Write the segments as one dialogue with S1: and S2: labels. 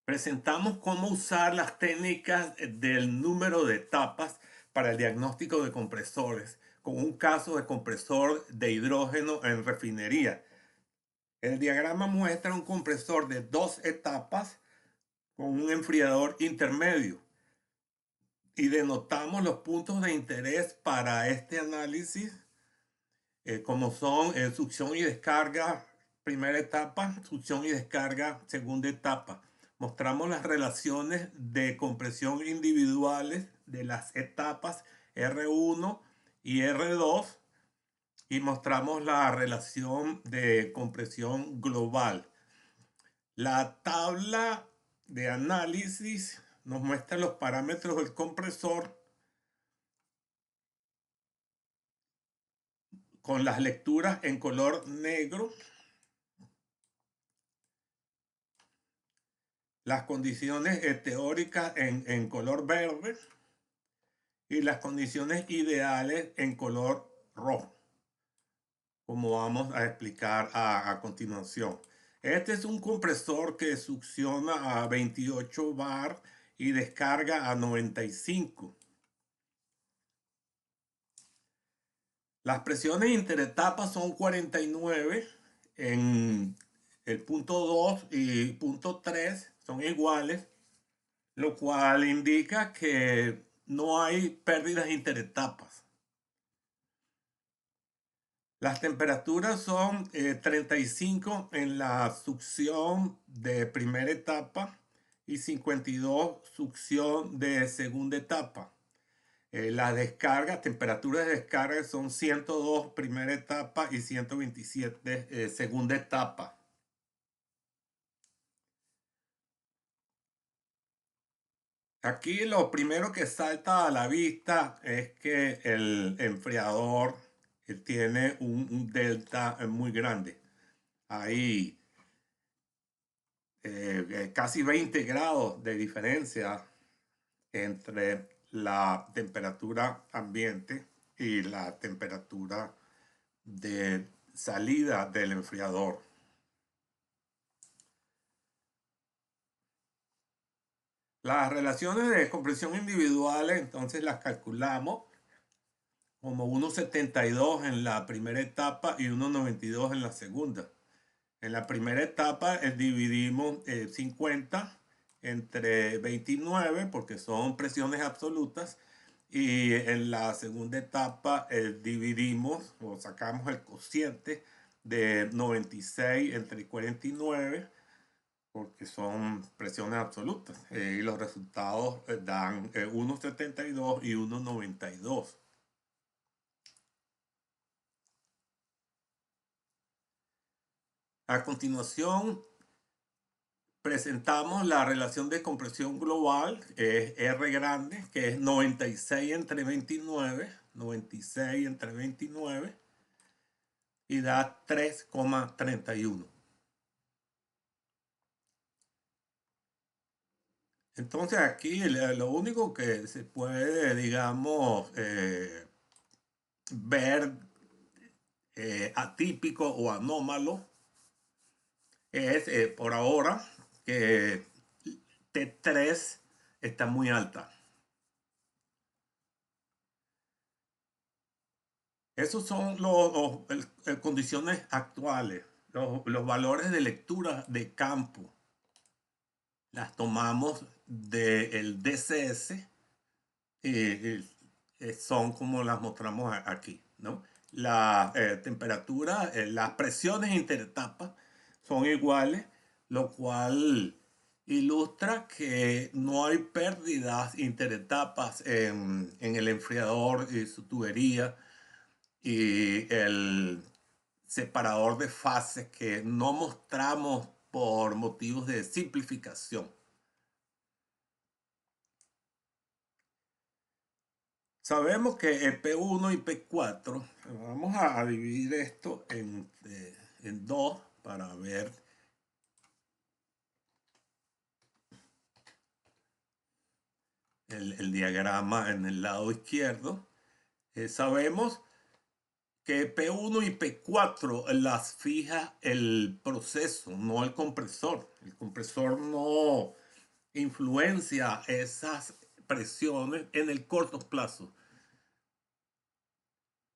S1: Presentamos cómo usar las técnicas del número de etapas para el diagnóstico de compresores, con un caso de compresor de hidrógeno en refinería. El diagrama muestra un compresor de 2 etapas con un enfriador intermedio y denotamos los puntos de interés para este análisis, como son succión y descarga, primera etapa, succión y descarga, segunda etapa. Mostramos las relaciones de compresión individuales de las etapas R1 y R2 y mostramos la relación de compresión global. La tabla de análisis nos muestra los parámetros del compresor con las lecturas en color negro, las condiciones teóricas en color verde y las condiciones ideales en color rojo, como vamos a explicar a continuación. Este es un compresor que succiona a 28 bar y descarga a 95. Las presiones interetapas son 49 en el punto 2 y punto 3 son iguales, lo cual indica que no hay pérdidas interetapas. Las temperaturas son 35 en la succión de primera etapa y 52 succión de segunda etapa. La descarga, temperaturas de descarga son 102 primera etapa y 127 segunda etapa. Aquí lo primero que salta a la vista es que el enfriador tiene un delta muy grande. Hay casi 20 grados de diferencia entre la temperatura ambiente y la temperatura de salida del enfriador. Las relaciones de compresión individuales, entonces las calculamos como 1,72 en la primera etapa y 1,92 en la segunda. En la primera etapa dividimos 50 entre 29 porque son presiones absolutas, y en la segunda etapa dividimos o sacamos el cociente de 96 entre 49 porque son presiones absolutas, y los resultados dan 1,72 y 1,92. A continuación, presentamos la relación de compresión global, R grande, que es 96 entre 29, 96 entre 29, y da 3,31. Entonces aquí lo único que se puede, digamos, ver atípico o anómalo es por ahora que T3 está muy alta. Esos son las condiciones actuales, los valores de lectura de campo. Las tomamos del DCS y son como las mostramos aquí, ¿no? La temperatura, las presiones interetapas son iguales, lo cual ilustra que no hay pérdidas interetapas en el enfriador y su tubería y el separador de fases, que no mostramos por motivos de simplificación. Sabemos que P1 y P4, vamos a dividir esto en dos para ver el diagrama en el lado izquierdo. Sabemos que P1 y P4 las fija el proceso, no el compresor. El compresor no influencia esas presiones en el corto plazo,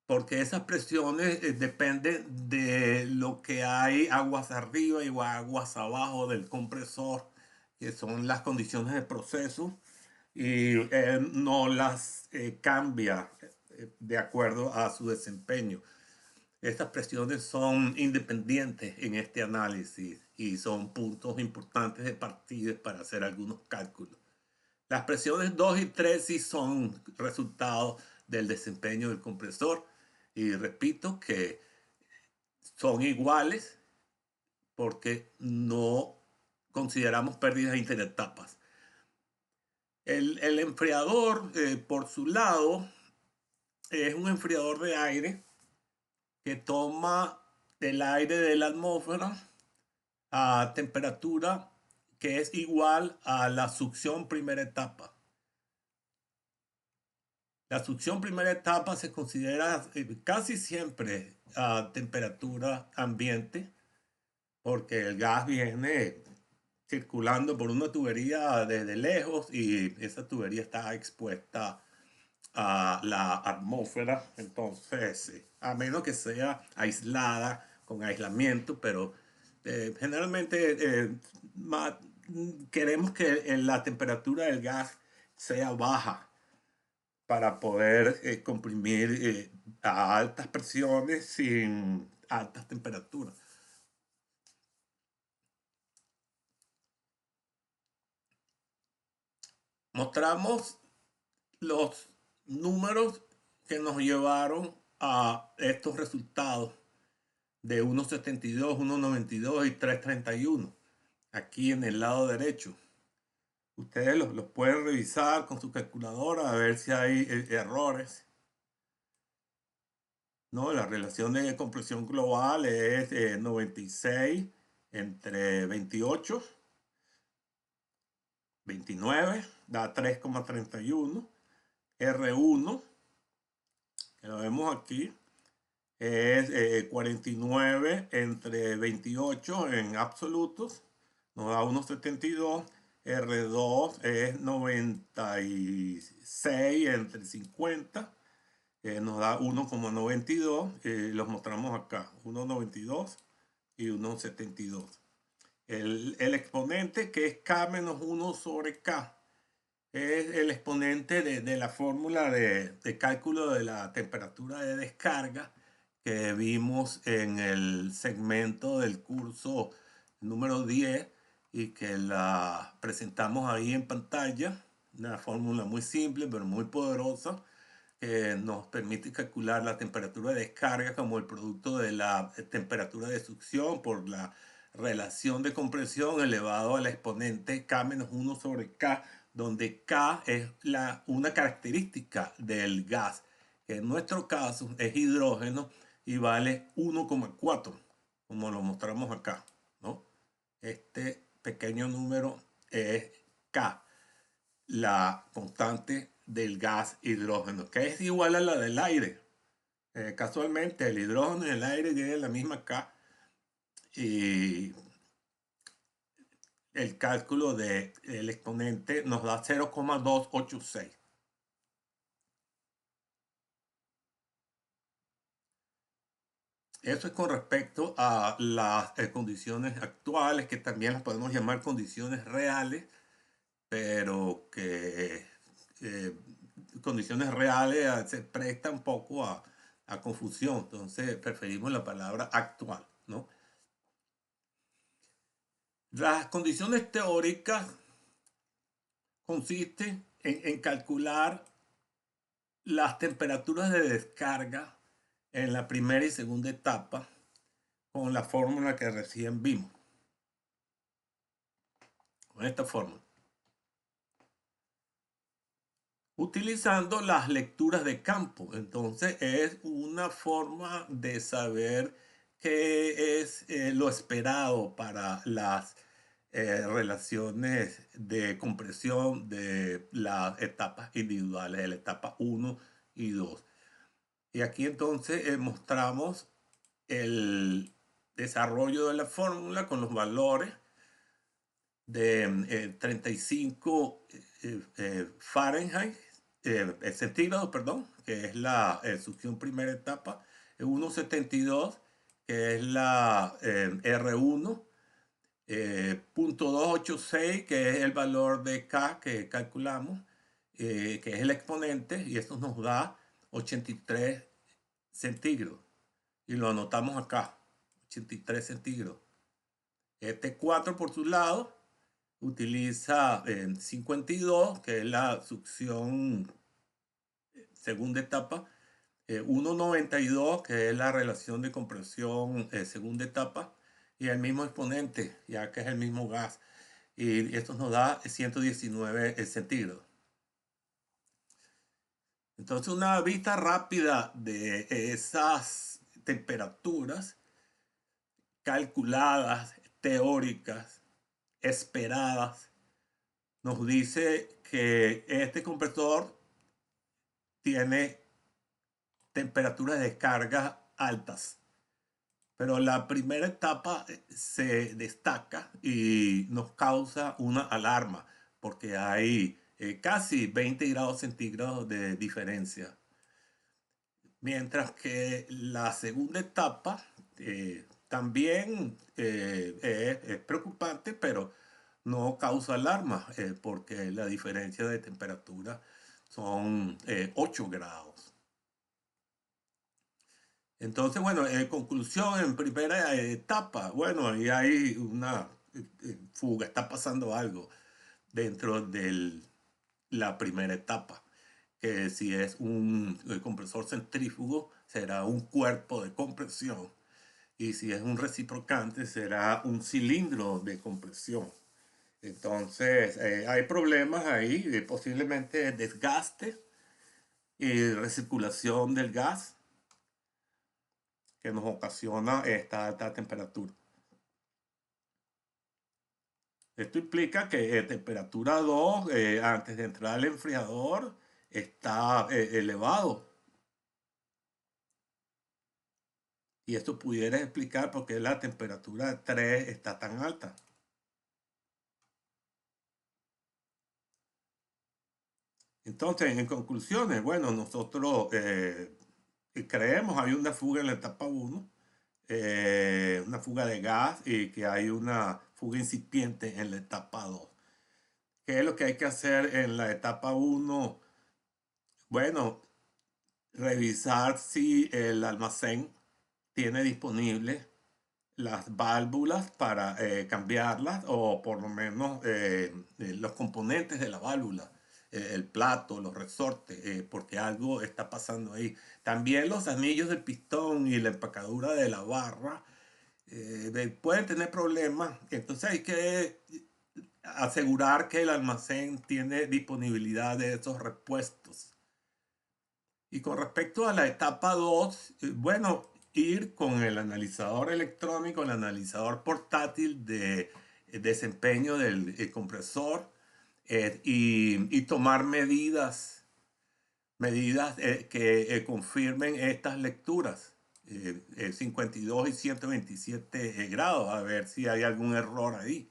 S1: porque esas presiones dependen de lo que hay aguas arriba y aguas abajo del compresor, que son las condiciones de proceso, y no las cambia de acuerdo a su desempeño. Estas presiones son independientes en este análisis y son puntos importantes de partida para hacer algunos cálculos. Las presiones 2 y 3 sí son resultado del desempeño del compresor y repito que son iguales porque no consideramos pérdidas interetapas. El enfriador, por su lado, es un enfriador de aire que toma el aire de la atmósfera a temperatura que es igual a la succión primera etapa. La succión primera etapa se considera casi siempre a temperatura ambiente porque el gas viene circulando por una tubería desde lejos y esa tubería está expuesta a la atmósfera. Entonces, a menos que sea aislada con aislamiento, pero generalmente queremos que la temperatura del gas sea baja para poder comprimir a altas presiones sin altas temperaturas. Mostramos los números que nos llevaron a estos resultados de 1.72, 1.92 y 3.31 aquí en el lado derecho. Ustedes los pueden revisar con su calculadora a ver si hay errores. ¿No? La relación de compresión global es 96 entre 28, 29, da 3,31. R1, que lo vemos aquí, es 49 entre 28 en absolutos, nos da 1,72. R2 es 96 entre 50, nos da 1,92. Los mostramos acá, 1,92 y 1,72. El exponente, que es K menos 1 sobre K, es el exponente de la fórmula de cálculo de la temperatura de descarga que vimos en el segmento del curso número 10 y que la presentamos ahí en pantalla. Una fórmula muy simple pero muy poderosa que nos permite calcular la temperatura de descarga como el producto de la temperatura de succión por la relación de compresión elevado al exponente K-1 sobre K, donde K es una característica del gas, que en nuestro caso es hidrógeno y vale 1,4, como lo mostramos acá, ¿no? Este pequeño número es K, la constante del gas hidrógeno, que es igual a la del aire. Casualmente el hidrógeno y el aire tienen la misma K y el cálculo del exponente nos da 0,286. Eso es con respecto a las condiciones actuales, que también las podemos llamar condiciones reales, pero que eh, condiciones reales se prestan un poco a confusión. Entonces preferimos la palabra actual, ¿no? Las condiciones teóricas consisten en calcular las temperaturas de descarga en la primera y segunda etapa con la fórmula que recién vimos. Con esta fórmula. Utilizando las lecturas de campo. Entonces es una forma de saber qué es lo esperado para las relaciones de compresión de las etapas individuales, de la etapa 1 y 2. Y aquí entonces mostramos el desarrollo de la fórmula con los valores de 35 Fahrenheit, centígrados, perdón, que es la succión primera etapa, 1,72, que es la R1, .286, que es el valor de K que calculamos, que es el exponente, y esto nos da 83 centígrados. Y lo anotamos acá, 83 centígrados. Este 4 por su lado utiliza 52, que es la succión segunda etapa, 1,92, que es la relación de compresión segunda etapa, y el mismo exponente, ya que es el mismo gas. Y esto nos da 119 centígrados. Entonces, una vista rápida de esas temperaturas calculadas, teóricas, esperadas, nos dice que este compresor tiene temperaturas de descarga altas. Pero la primera etapa se destaca y nos causa una alarma porque hay casi 20 grados centígrados de diferencia. Mientras que la segunda etapa también es preocupante, pero no causa alarma porque la diferencia de temperatura son 8 grados. Entonces, bueno, en conclusión, en primera etapa, bueno, ahí hay una fuga, está pasando algo dentro de la primera etapa, que si es un compresor centrífugo, será un cuerpo de compresión, y si es un reciprocante, será un cilindro de compresión. Entonces, hay problemas ahí, posiblemente desgaste y recirculación del gas que nos ocasiona esta alta temperatura. Esto implica que temperatura 2 antes de entrar al enfriador está elevado. Y esto pudiera explicar por qué la temperatura 3 está tan alta. Entonces, en conclusiones, bueno, nosotros creemos hay una fuga en la etapa 1, una fuga de gas, y que hay una fuga incipiente en la etapa 2. ¿Qué es lo que hay que hacer en la etapa 1? Bueno, revisar si el almacén tiene disponible las válvulas para cambiarlas, o por lo menos los componentes de la válvula, el plato, los resortes, porque algo está pasando ahí. También los anillos del pistón y la empacadura de la barra pueden tener problemas. Entonces hay que asegurar que el almacén tiene disponibilidad de esos repuestos. Y con respecto a la etapa 2, bueno, ir con el analizador electrónico, el analizador portátil de desempeño del compresor, y tomar medidas que confirmen estas lecturas, 52 y 127 grados, a ver si hay algún error ahí.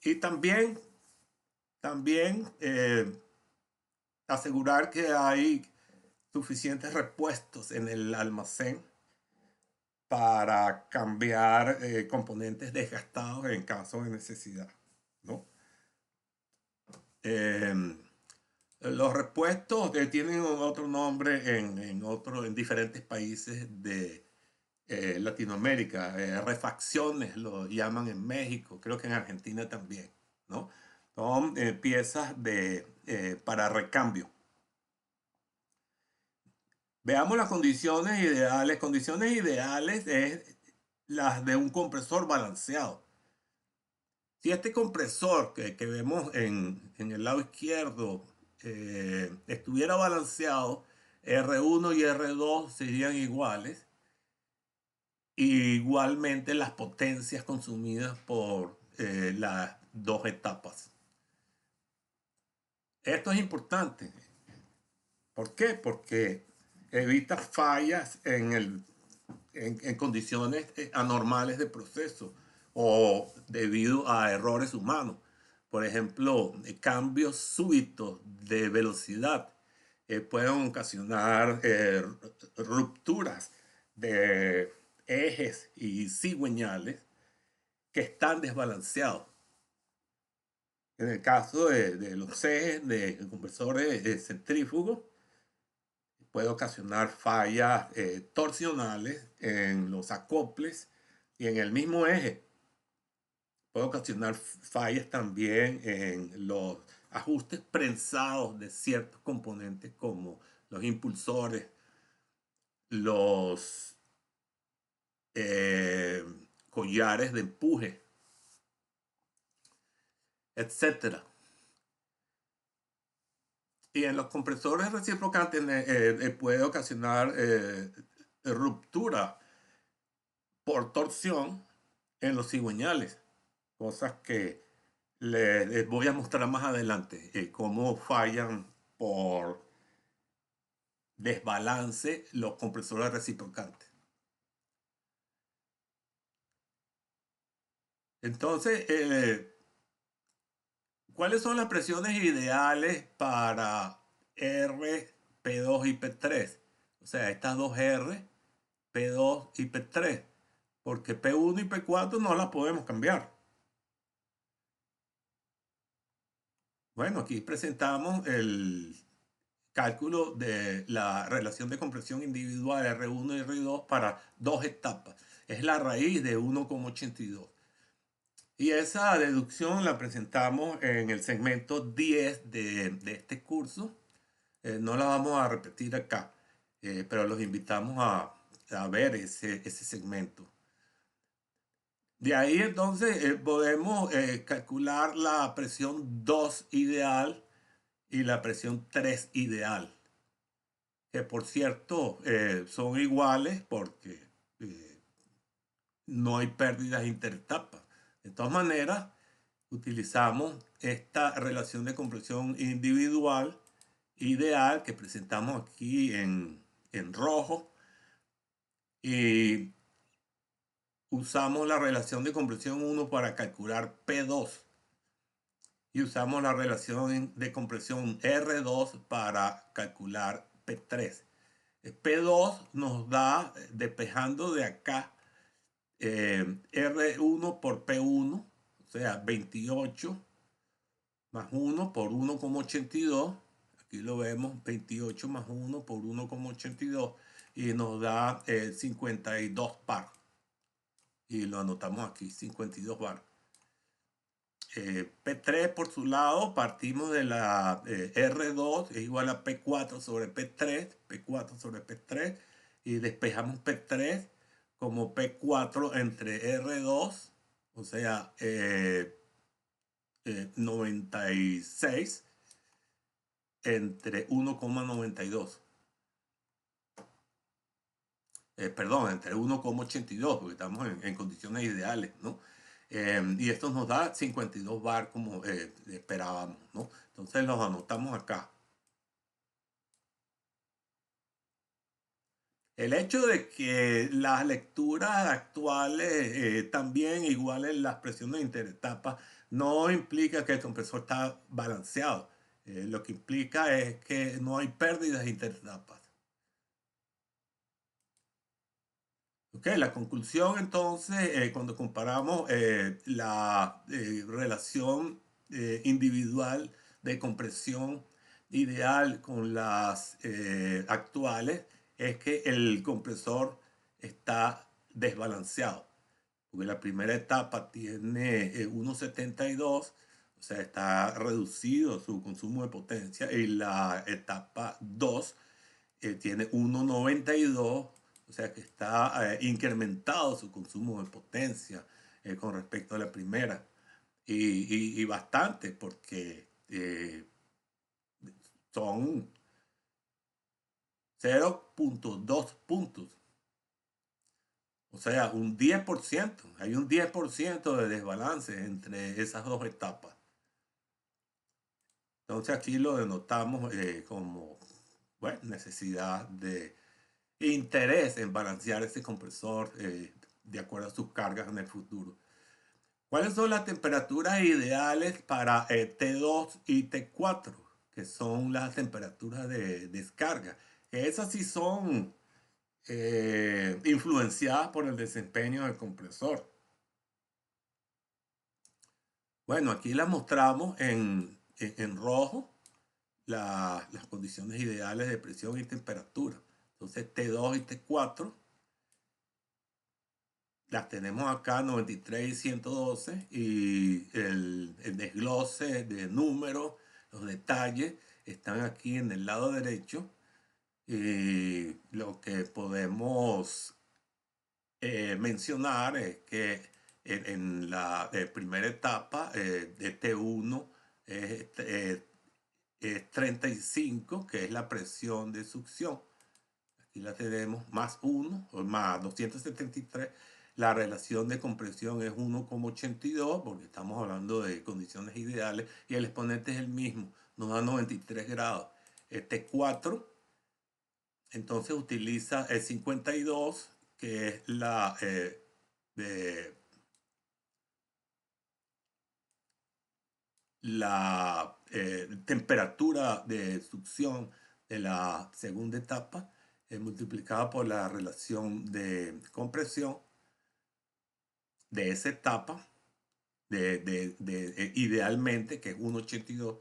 S1: Y también asegurar que hay suficientes repuestos en el almacén para cambiar componentes desgastados en caso de necesidad, ¿no? Los repuestos tienen otro nombre en diferentes países de Latinoamérica. Refacciones lo llaman en México, creo que en Argentina también, ¿no? Son piezas para recambio. Veamos las condiciones ideales. Condiciones ideales es las de un compresor balanceado. Si este compresor que vemos en el lado izquierdo estuviera balanceado, R1 y R2 serían iguales. Y igualmente las potencias consumidas por las dos etapas. Esto es importante. ¿Por qué? Porque evita fallas en condiciones anormales de proceso, o debido a errores humanos. Por ejemplo, cambios súbitos de velocidad pueden ocasionar rupturas de ejes y cigüeñales que están desbalanceados. En el caso de los ejes de compresores centrífugos, puede ocasionar fallas torsionales en los acoples y en el mismo eje. Puede ocasionar fallas también en los ajustes prensados de ciertos componentes como los impulsores, los eh, collares de empuje, etcétera. Y en los compresores reciprocantes puede ocasionar ruptura por torsión en los cigüeñales, cosas que les voy a mostrar más adelante, cómo fallan por desbalance los compresores reciprocantes. Entonces, ¿cuáles son las presiones ideales para R, P2 y P3? O sea, estas dos R, P2 y P3, porque P1 y P4 no las podemos cambiar. Bueno, aquí presentamos el cálculo de la relación de compresión individual R1 y R2 para dos etapas. Es la raíz de 1,82. Y esa deducción la presentamos en el segmento 10 de este curso. No la vamos a repetir acá, pero los invitamos a ver ese segmento. De ahí entonces podemos calcular la presión 2 ideal y la presión 3 ideal, que por cierto son iguales porque eh, no hay pérdidas interetapas. De todas maneras, utilizamos esta relación de compresión individual ideal que presentamos aquí en rojo y usamos la relación de compresión 1 para calcular P2 y usamos la relación de compresión R2 para calcular P3. P2 nos da, despejando de acá, R1 por P1, o sea, 28 más 1 por 1,82. Aquí lo vemos, 28 más 1 por 1,82 y nos da 52 bar. Y lo anotamos aquí, 52 bar. P3 por su lado, partimos de la R2, es igual a P4 sobre P3, P4 sobre P3, y despejamos P3 como P4 entre R2, o sea, 96 entre 1,92. Perdón, entre 1,82, porque estamos en condiciones ideales, ¿no? Y esto nos da 52 bar como esperábamos, ¿no? Entonces los anotamos acá. El hecho de que las lecturas actuales también igualen las presiones interetapas no implica que el compresor está balanceado. Lo que implica es que no hay pérdidas interetapas. Okay, la conclusión entonces, cuando comparamos la relación individual de compresión ideal con las actuales, es que el compresor está desbalanceado, porque la primera etapa tiene 1,72, o sea, está reducido su consumo de potencia, y la etapa 2 tiene 1,92, o sea que está incrementado su consumo de potencia con respecto a la primera. Y bastante, porque son 0,2 puntos. O sea, un 10%. Hay un 10% de desbalance entre esas dos etapas. Entonces aquí lo denotamos como bueno, necesidad de interés en balancear ese compresor de acuerdo a sus cargas en el futuro. ¿Cuáles son las temperaturas ideales para T2 y T4? Que son las temperaturas de descarga. Esas sí son influenciadas por el desempeño del compresor. Bueno, aquí las mostramos en rojo, las condiciones ideales de presión y temperatura. Entonces T2 y T4 las tenemos acá, 93 y 112, y el desglose de números, los detalles, están aquí en el lado derecho. Y lo que podemos mencionar es que en la primera etapa de T1 es, es 35, que es la presión de succión. Aquí la tenemos más 1 o más 273. La relación de compresión es 1,82 porque estamos hablando de condiciones ideales y el exponente es el mismo, nos da 93 grados. Este 4, entonces utiliza el 52, que es de, la temperatura de succión de la segunda etapa, multiplicada por la relación de compresión de esa etapa, idealmente, que es 1,82,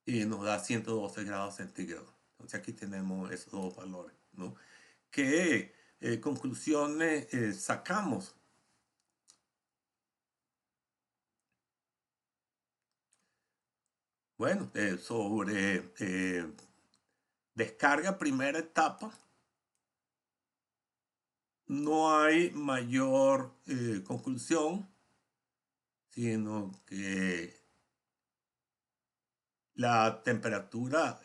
S1: y nos da 112 grados centígrados. Entonces aquí tenemos esos dos valores, ¿no? ¿Qué conclusiones sacamos? Bueno, sobre descarga primera etapa, no hay mayor conclusión, sino que la temperatura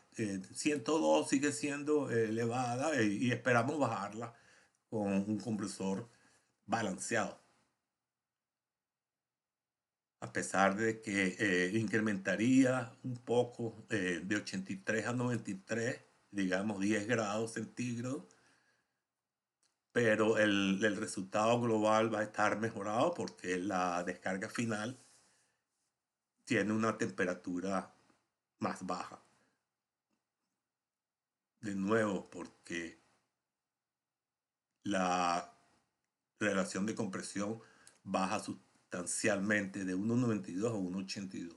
S1: 102 sigue siendo elevada y esperamos bajarla con un compresor balanceado. A pesar de que incrementaría un poco de 83 a 93, digamos 10 grados centígrados, pero el resultado global va a estar mejorado porque la descarga final tiene una temperatura más baja. De nuevo, porque la relación de compresión baja sustancialmente de 1,92 a 1,82.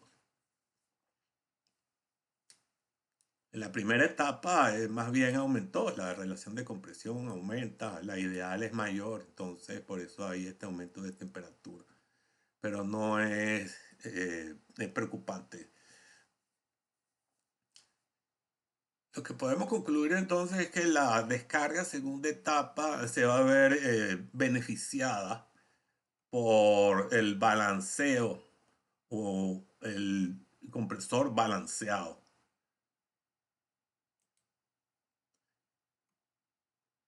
S1: En la primera etapa más bien aumentó, la relación de compresión aumenta, la ideal es mayor, entonces por eso hay este aumento de temperatura. Pero no es preocupante. Lo que podemos concluir entonces es que la descarga segunda etapa se va a ver beneficiada por el balanceo o el compresor balanceado.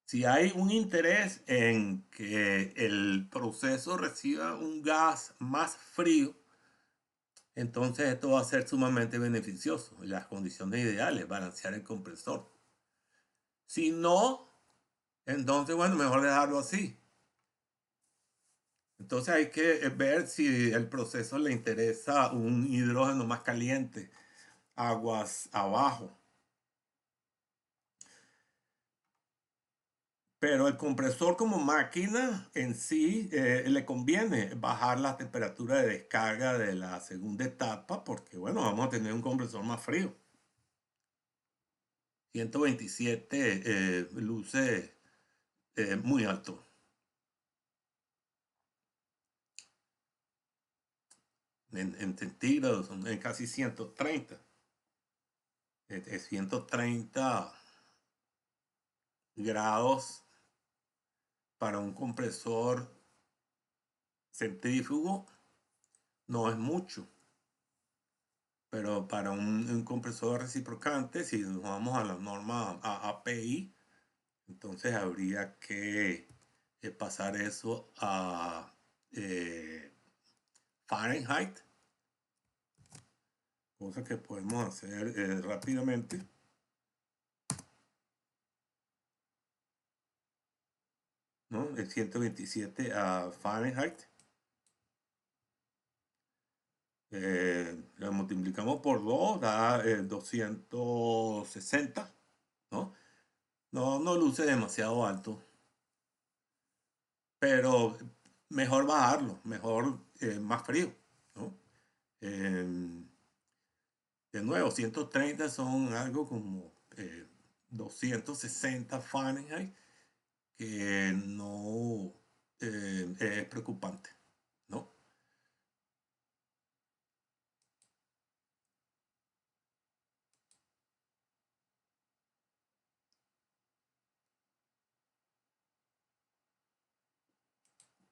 S1: Si hay un interés en que el proceso reciba un gas más frío, entonces esto va a ser sumamente beneficioso. Las condiciones ideales, balancear el compresor. Si no, entonces, bueno, mejor dejarlo así. Entonces hay que ver si el proceso le interesa un hidrógeno más caliente, aguas abajo. Pero el compresor como máquina en sí le conviene bajar la temperatura de descarga de la segunda etapa porque, bueno, vamos a tener un compresor más frío. 127 luce muy alto. En centígrados, son en casi 130. Es 130 grados para un compresor centrífugo no es mucho, pero para un compresor reciprocante, si nos vamos a la norma API, entonces habría que pasar eso a Fahrenheit, cosa que podemos hacer rápidamente. ¿No? El 127 a Fahrenheit. Lo multiplicamos por 2, da 260, ¿no? No luce demasiado alto, pero mejor bajarlo, mejor más frío, ¿no? Em, de nuevo, 130 son algo como 260 Fahrenheit, que no es preocupante, ¿no?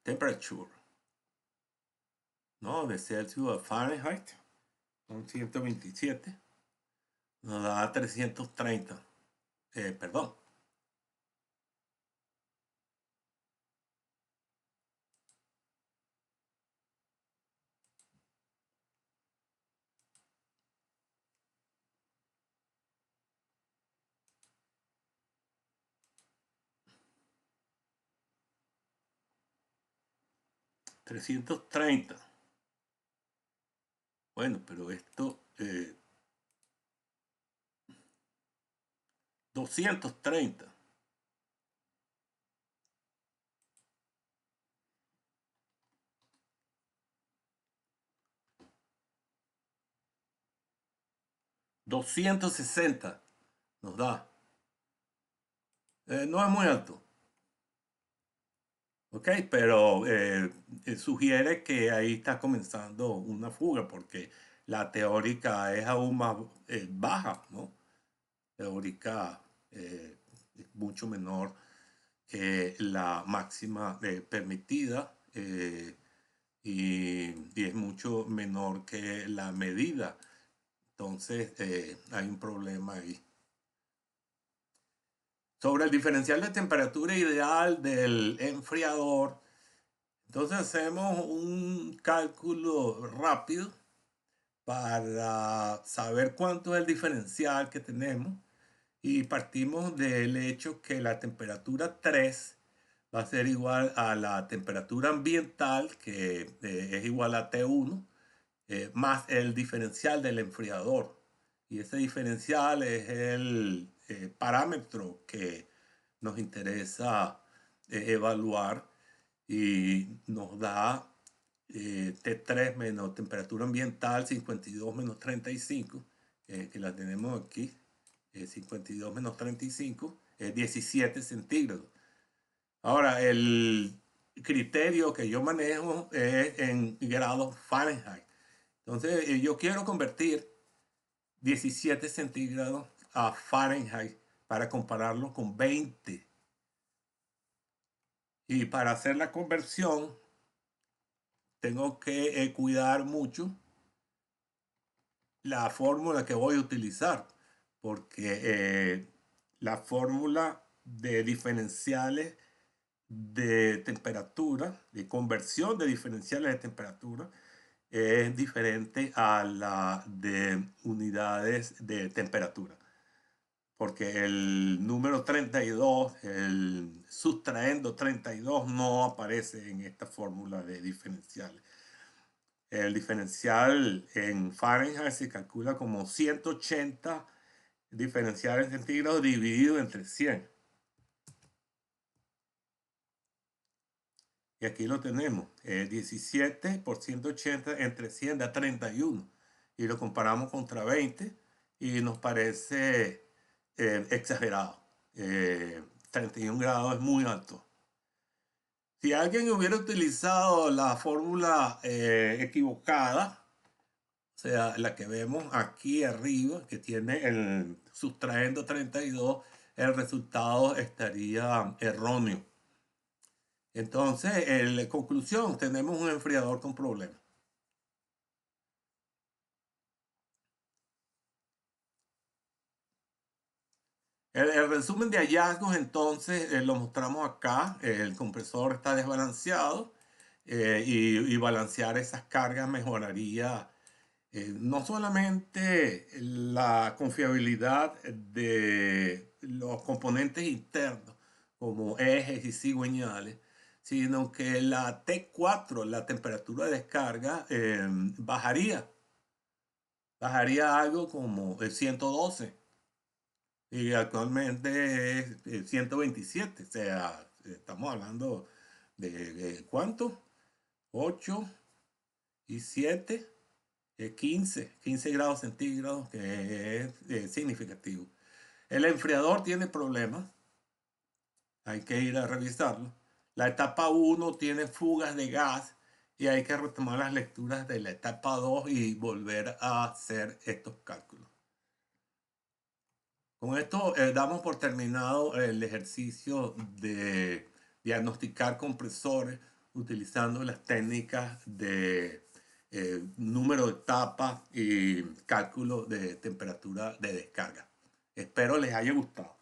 S1: Temperature, ¿no? De Celsius a Fahrenheit son 127, nos da 330, perdón, 330. Bueno, pero esto, 230. 260 nos da. No es muy alto, ¿ok? Pero sugiere que ahí está comenzando una fuga porque la teórica es aún más baja, ¿no? Teórica es mucho menor que la máxima permitida y es mucho menor que la medida. Entonces hay un problema ahí. Sobre el diferencial de temperatura ideal del enfriador, entonces hacemos un cálculo rápido para saber cuánto es el diferencial que tenemos y partimos del hecho que la temperatura 3 va a ser igual a la temperatura ambiental, que es igual a T1, más el diferencial del enfriador. Y ese diferencial es el parámetro que nos interesa evaluar y nos da T3 menos temperatura ambiental 52 menos 35, que la tenemos aquí, 52 menos 35, es 17 centígrados. Ahora, el criterio que yo manejo es en grados Fahrenheit. Entonces, yo quiero convertir 17 centígrados a Fahrenheit para compararlo con 20. Y para hacer la conversión, tengo que cuidar mucho la fórmula que voy a utilizar, porque la fórmula de diferenciales de temperatura, de conversión de diferenciales de temperatura, es diferente a la de unidades de temperatura. Porque el número 32, el sustraendo 32, no aparece en esta fórmula de diferenciales. El diferencial en Fahrenheit se calcula como 180 diferenciales centígrados dividido entre 100. Y aquí lo tenemos, 17 por 180 entre 100 da 31. Y lo comparamos contra 20 y nos parece exagerado. 31 grados es muy alto. Si alguien hubiera utilizado la fórmula equivocada, o sea, la que vemos aquí arriba, que tiene el sustraendo 32, el resultado estaría erróneo. Entonces, en conclusión, tenemos un enfriador con problemas. El resumen de hallazgos, entonces, lo mostramos acá. El compresor está desbalanceado y balancear esas cargas mejoraría no solamente la confiabilidad de los componentes internos, como ejes y cigüeñales, sino que la T4, la temperatura de descarga, bajaría algo como el 112 y actualmente es 127. O sea, estamos hablando de ¿cuánto? 8 y 7, 15 grados centígrados, que es significativo. El enfriador tiene problemas, hay que ir a revisarlo. La etapa 1 tiene fugas de gas y hay que retomar las lecturas de la etapa 2 y volver a hacer estos cálculos. Con esto damos por terminado el ejercicio de diagnosticar compresores utilizando las técnicas de número de etapas y cálculo de temperatura de descarga. Espero les haya gustado.